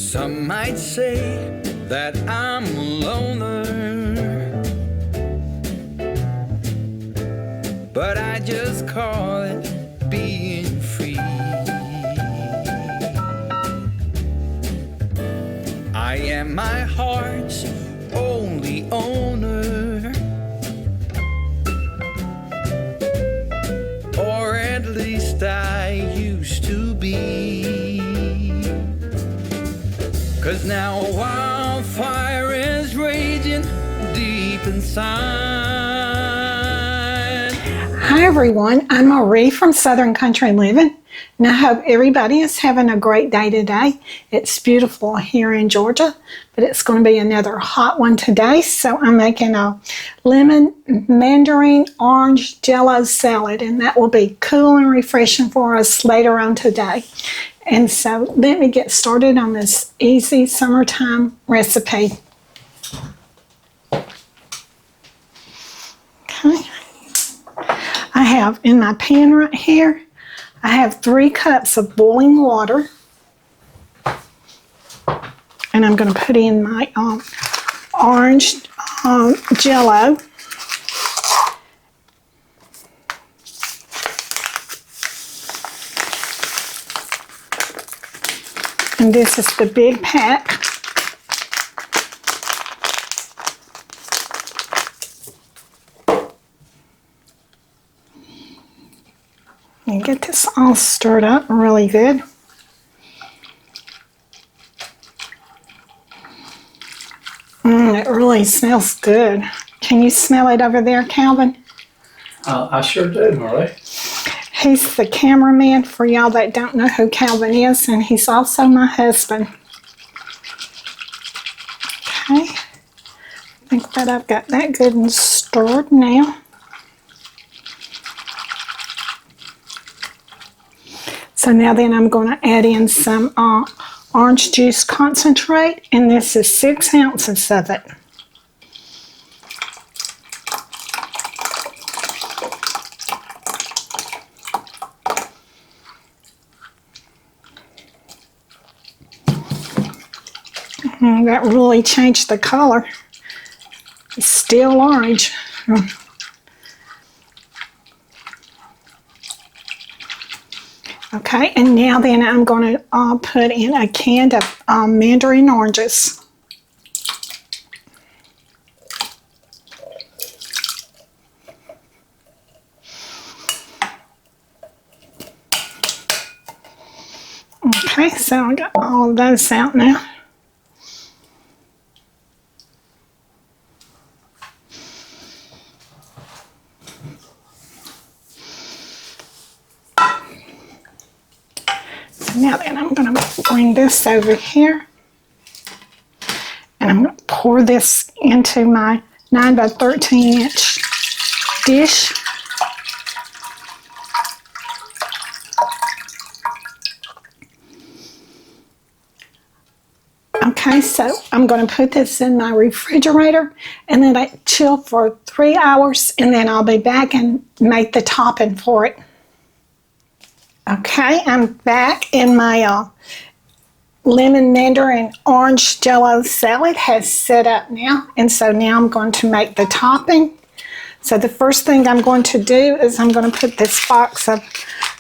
Some might say that I'm a loner, but I just call it being free. I am my heart's only owner, or at least I used to be. 'Cause now a wildfire is raging deep inside. Hi everyone, I'm Marie from Southern Country Living, and I hope everybody is having a great day today. It's beautiful here in Georgia, but it's going to be another hot one today, so I'm making a lemon mandarin orange jello salad, and that will be cool and refreshing for us later on today. And so let me get started on this easy summertime recipe. Okay. I have in my pan right here, I have 3 cups of boiling water. And I'm going to put in my orange jello. And this is the big pack. And get this all stirred up really good. It really smells good. Can you smell it over there, Calvin? I sure do, Marie. He's the cameraman for y'all that don't know who Calvin is, and he's also my husband. Okay, I think that I've got that good and stirred now. So now then I'm going to add in some orange juice concentrate, and this is 6 ounces of it. That really changed the color. It's still orange. Okay, and now then I'm going to put in a can of mandarin oranges. Okay, so I got all of those out now. Now then I'm going to bring this over here, and I'm going to pour this into my 9 by 13 inch dish. Okay, so I'm going to put this in my refrigerator and then I chill for 3 hours, and then I'll be back and make the topping for it. Okay, I'm back, and my lemon mandarin orange jello salad has set up now, and so now I'm going to make the topping. So the first thing I'm going to do is I'm going to put this box of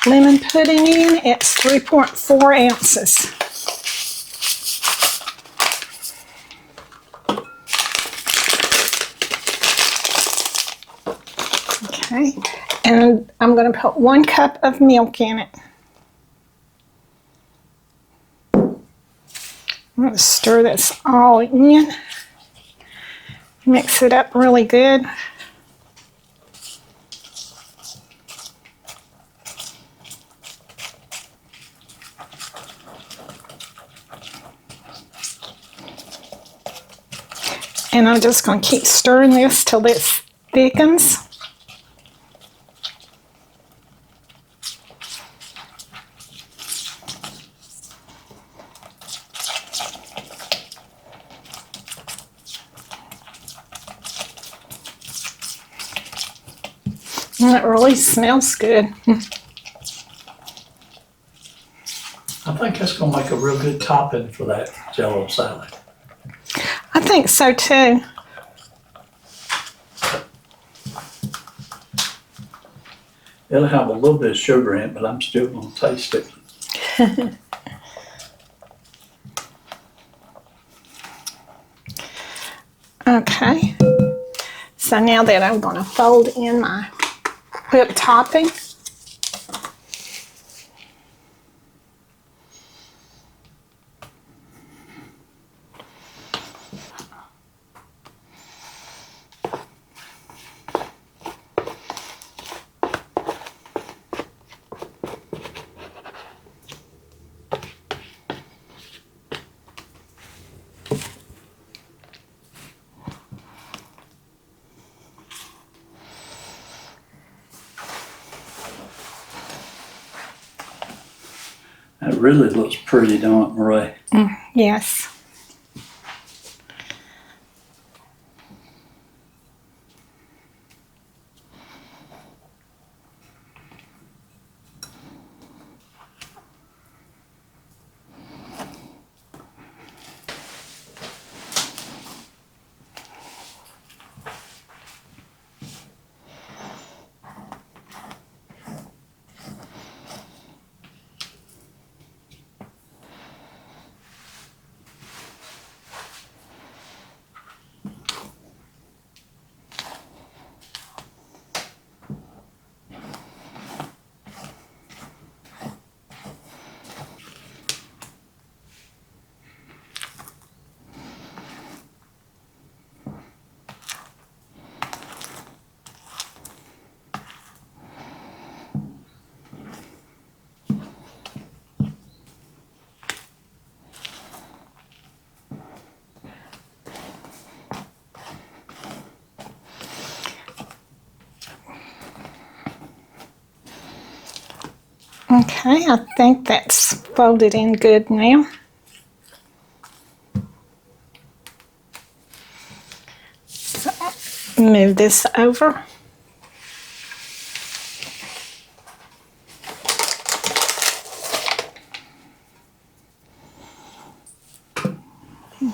lemon pudding in. It's 3.4 ounces. Okay, and I'm going to put 1 cup of milk in it. I'm going to stir this all in. Mix it up really good. And I'm just going to keep stirring this till this thickens. And it really smells good. I think that's gonna make a real good topping for that Jello salad. I think so too. It'll have a little bit of sugar in it, but I'm still gonna taste it. Okay. So now that I'm going to fold in my whipped topping. It really looks pretty, don't it, Marie? Yes. Okay, I think that's folded in good now. So move this over.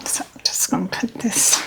So I'm just going to put this.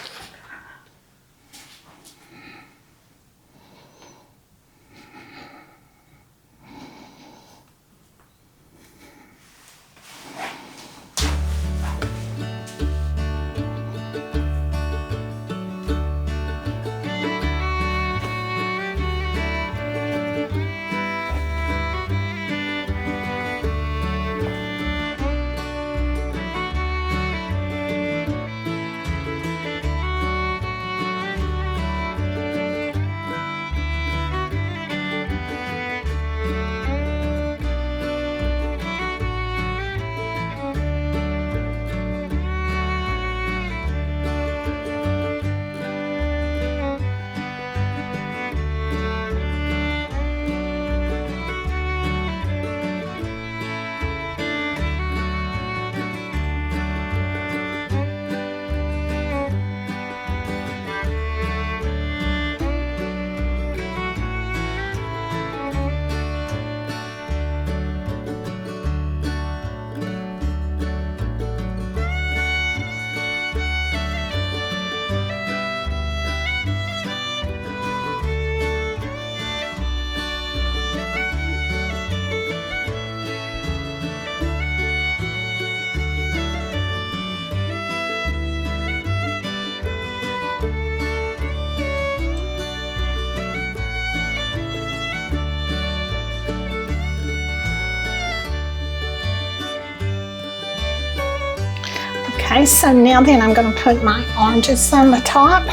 Okay, so now then I'm going to put my oranges on the top.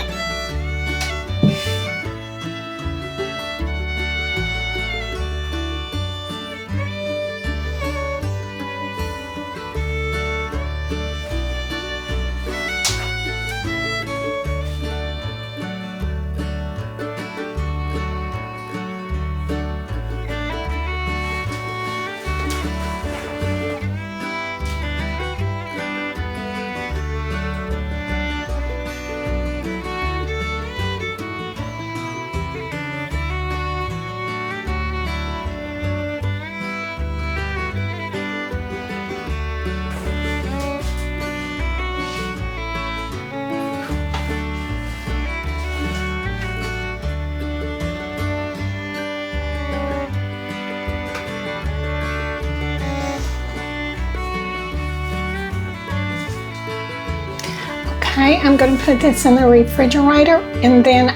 Okay, I'm going to put this in the refrigerator, and then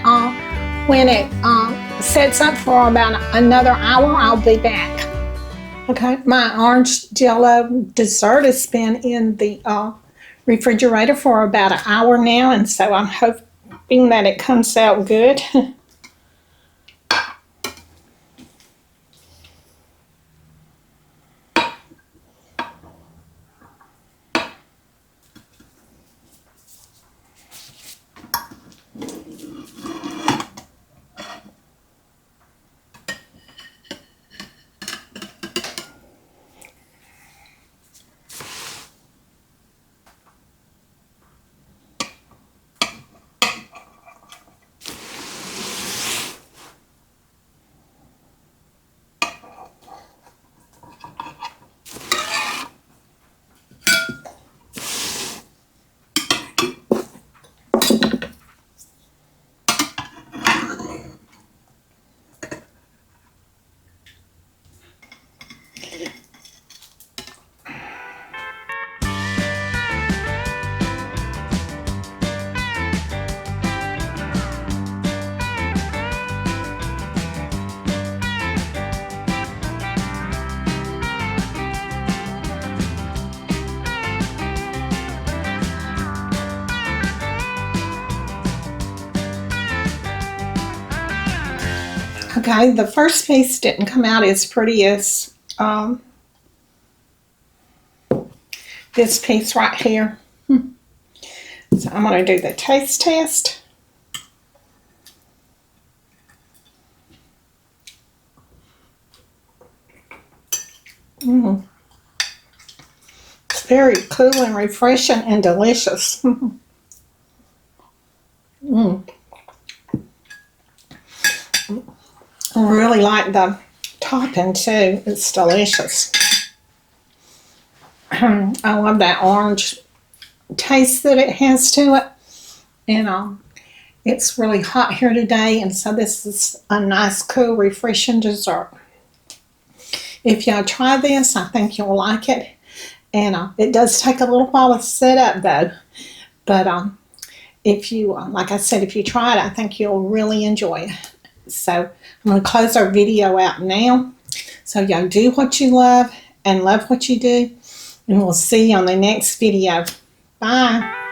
when it sets up for about another hour, I'll be back. Okay, my orange jello dessert has been in the refrigerator for about an hour now, and so I'm hoping that it comes out good. Okay, the first piece didn't come out as pretty as this piece right here. So I'm going to do the taste test. It's very cool and refreshing and delicious. I really like the topping too. It's delicious. I love that orange taste that it has to it. And it's really hot here today, and so this is a nice, cool, refreshing dessert. If y'all try this, I think you'll like it. And it does take a little while to set up though. But if you, like I said, if you try it, I think you'll really enjoy it. So I'm going to close our video out now. So y'all do what you love and love what you do. And we'll see you on the next video. Bye.